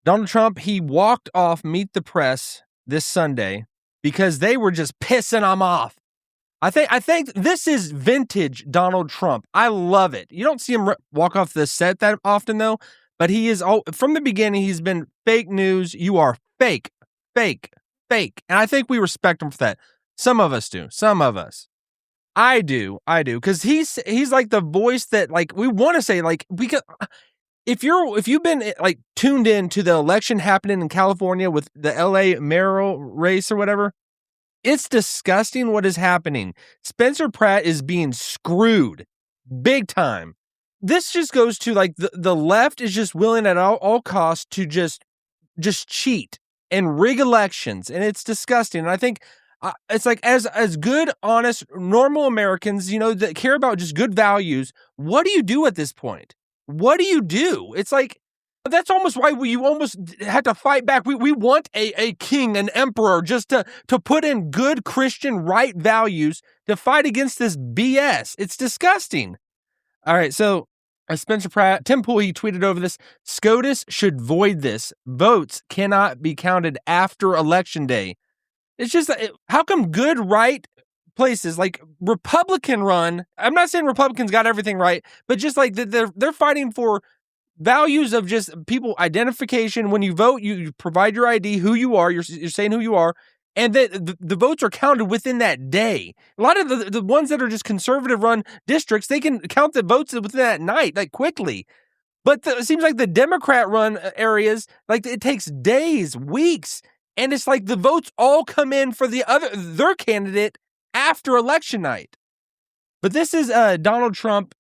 Donald Trump, he walked off Meet the Press this Sunday because they were just pissing him off. I think this is vintage Donald Trump. I love it. You don't see him walk off the set that often, though, but he is from the beginning, he's been fake news. You are fake, fake, fake. And I think we respect him for that. Some of us do. Some of us. I do. Because he's like the voice that, like, we want to say, like, because if you've been like tuned in to the election happening in California with the LA mayoral race or whatever, it's disgusting what is happening. Spencer Pratt is being screwed big time. This just goes to, like, the left is just willing at all costs to just cheat and rig elections, and it's disgusting. And I think it's like, as good, honest, normal Americans, that care about just good values, what do you do at this point? What do you do? It's like, that's almost why you almost had to fight back. We want a king, an emperor, just to put in good Christian right values to fight against this BS. It's disgusting. All right, so Spencer Pratt, Tim Pool, he tweeted over this. SCOTUS should void this. Votes cannot be counted after Election Day. It's just, how come good right places like Republican run? I'm not saying Republicans got everything right, but just like they're fighting for values of just people identification. When you vote, you provide your ID, who you are. You're saying who you are, and that the votes are counted within that day. A lot of the ones that are just conservative run districts, they can count the votes within that night, like, quickly. But it seems like the Democrat run areas, like, it takes days, weeks, and it's like the votes all come in for their candidate after election night. But this is Donald Trump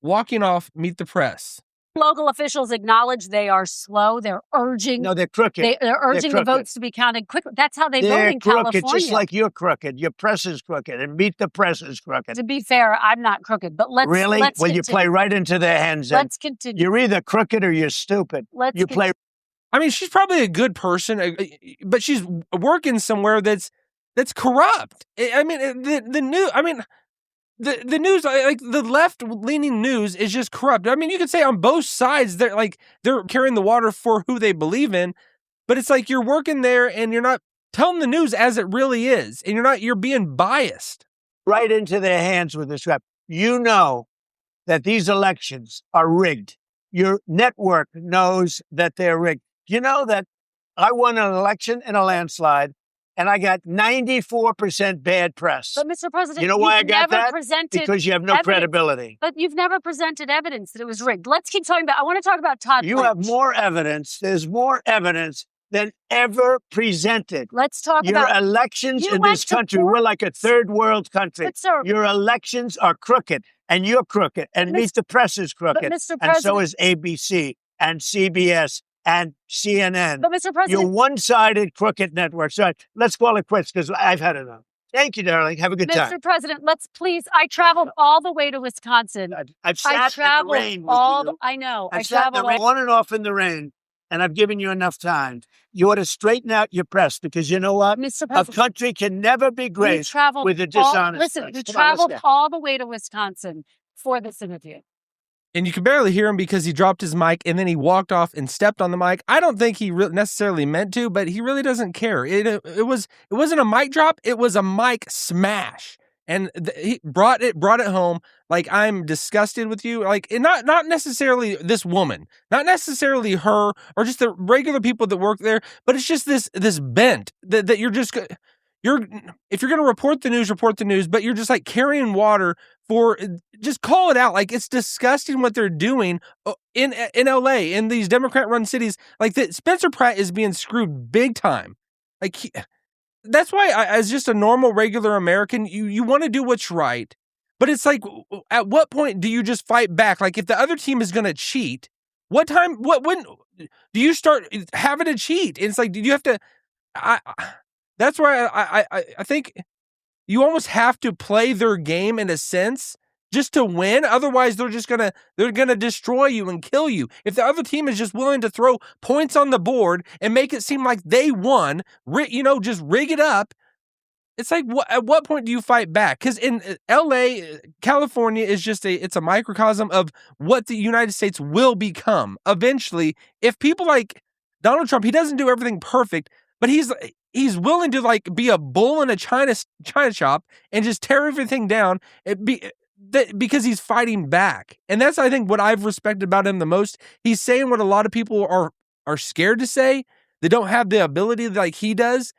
walking off Meet the Press. Local officials acknowledge they are slow. They're urging. No, they're crooked. They're urging the votes to be counted quickly. That's how they vote in California. They're crooked, just like you're crooked. Your press is crooked, and Meet the Press is crooked. To be fair, I'm not crooked, but let's really. Let's well, continue. You play right into their hands. Let's continue. You're either crooked or you're stupid. You play. I mean, she's probably a good person, but she's working somewhere that's corrupt. I mean, the news. I mean. The news, like the left-leaning news, is just corrupt. I mean, you could say on both sides they're carrying the water for who they believe in, but it's like you're working there and you're not telling the news as it really is, and you're being biased. Right into their hands with this rap. You know that these elections are rigged. Your network knows that they're rigged. You know that I won an election in a landslide, and I got 94% bad press. But, Mr. President, you know why I got that? Because you have no credibility. But you've never presented evidence that it was rigged. Let's keep talking about. I want to talk about Todd. You have more evidence. There's more evidence than ever presented. Let's talk about your elections in this country. We're like a third world country. But, sir, your elections are crooked, and you're crooked, and Meet the Press is crooked, and so is ABC and CBS. And CNN. But, Mr. President, you're one-sided crooked network. So let's call it quits because I've had enough. Thank you, darling. Have a good time. Mr. President, let's please. I traveled all the way to Wisconsin. I've sat in the rain with you. I know. I traveled on and off in the rain, and I've given you enough time. You ought to straighten out your press because you know what? Mr. President, a country can never be great with a dishonest press. You traveled all the way to Wisconsin for this interview. And you could barely hear him because he dropped his mic and then he walked off and stepped on the mic. I don't think he necessarily meant to, but he really doesn't care. It wasn't a mic drop. It was a mic smash. And he brought it home. Like, I'm disgusted with you. Like, not necessarily this woman, not necessarily her or just the regular people that work there, but it's just this bent that you're just, if you're going to report the news, but you're just like carrying water for, just call it out. Like, it's disgusting what they're doing in LA, in these Democrat-run cities. Like, Spencer Pratt is being screwed big time. Like, that's why, as just a normal, regular American, you want to do what's right. But it's like, at what point do you just fight back? Like, if the other team is going to cheat, when do you start having to cheat? It's like, do you have to? That's why I think you almost have to play their game in a sense just to win. Otherwise, they're gonna destroy you and kill you. If the other team is just willing to throw points on the board and make it seem like they won, just rig it up. It's like, at what point do you fight back? Because in LA, California is it's a microcosm of what the United States will become eventually. If people like Donald Trump, he doesn't do everything perfect, but he's willing to like be a bull in a china shop and just tear everything down because he's fighting back. And that's, I think, what I've respected about him the most. He's saying what a lot of people are scared to say. They don't have the ability like he does.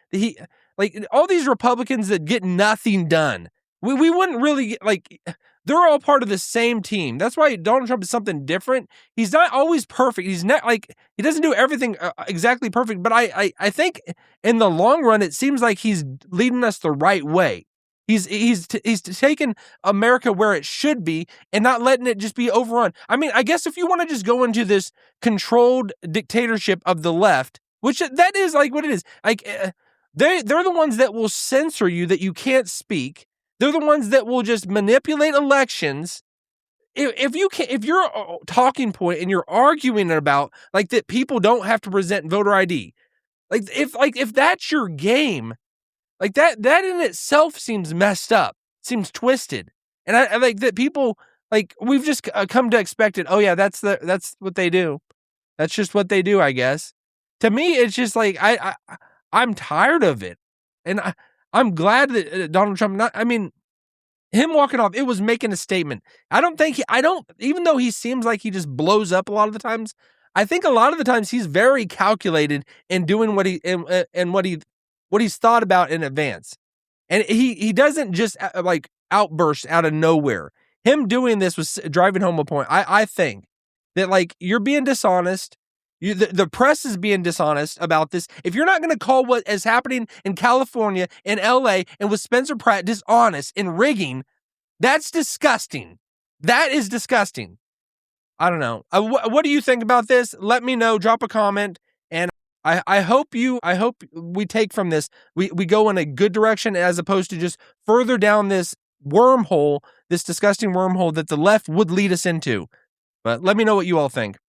Like all these Republicans that get nothing done. We wouldn't really like. They're all part of the same team. That's why Donald Trump is something different. He's not always perfect. He's not like, he doesn't do everything exactly perfect. But I think in the long run, it seems like he's leading us the right way. He's taken America where it should be and not letting it just be overrun. I mean, I guess if you want to just go into this controlled dictatorship of the left, which that is like what it is, like they're the ones that will censor you, that you can't speak. They're the ones that will just manipulate elections. If your talking point and you're arguing about like that people don't have to present voter ID, if that's your game, like that in itself seems messed up, seems twisted, and I like that people like we've just come to expect it. Oh yeah, that's what they do. That's just what they do, I guess. To me, it's just like I'm tired of it, and I'm glad that Donald Trump. Him walking off, it was making a statement. Even though he seems like he just blows up a lot of the times, I think a lot of the times he's very calculated in doing what he's thought about in advance. And he doesn't just like outburst out of nowhere. Him doing this was driving home a point. I think that like you're being dishonest. The press is being dishonest about this. If you're not going to call what is happening in California, in LA, and with Spencer Pratt dishonest and rigging, that's disgusting. That is disgusting. I don't know. What do you think about this? Let me know. Drop a comment. And I hope we take from this, we go in a good direction as opposed to just further down this wormhole, this disgusting wormhole that the left would lead us into. But let me know what you all think.